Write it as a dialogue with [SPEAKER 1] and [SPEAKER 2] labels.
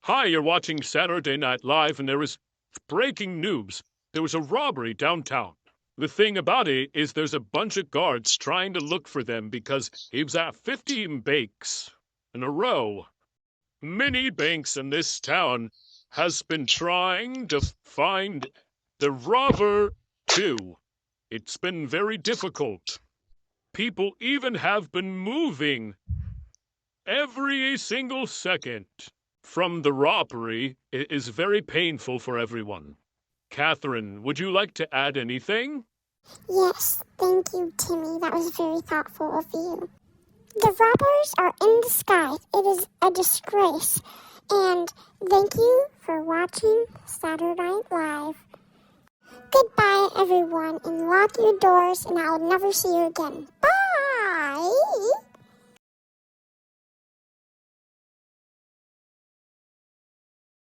[SPEAKER 1] Hi, you're watching Saturday Night Live, and there is breaking news. There was a robbery downtown. The thing about it is there's a bunch of guards trying to look for them because he was at 15 banks in a row. Many banks in this town has been trying to find the robber too. It's been very difficult. People even have been moving every single second from the robbery. It is very painful for everyone. Catherine, would you like to add anything?
[SPEAKER 2] Yes, thank you, Timmy. That was very thoughtful of you. The robbers are in disguise. It is a disgrace. And thank you for watching Saturday Night Live. Goodbye, everyone, and lock your doors, and I'll never see you again. Bye!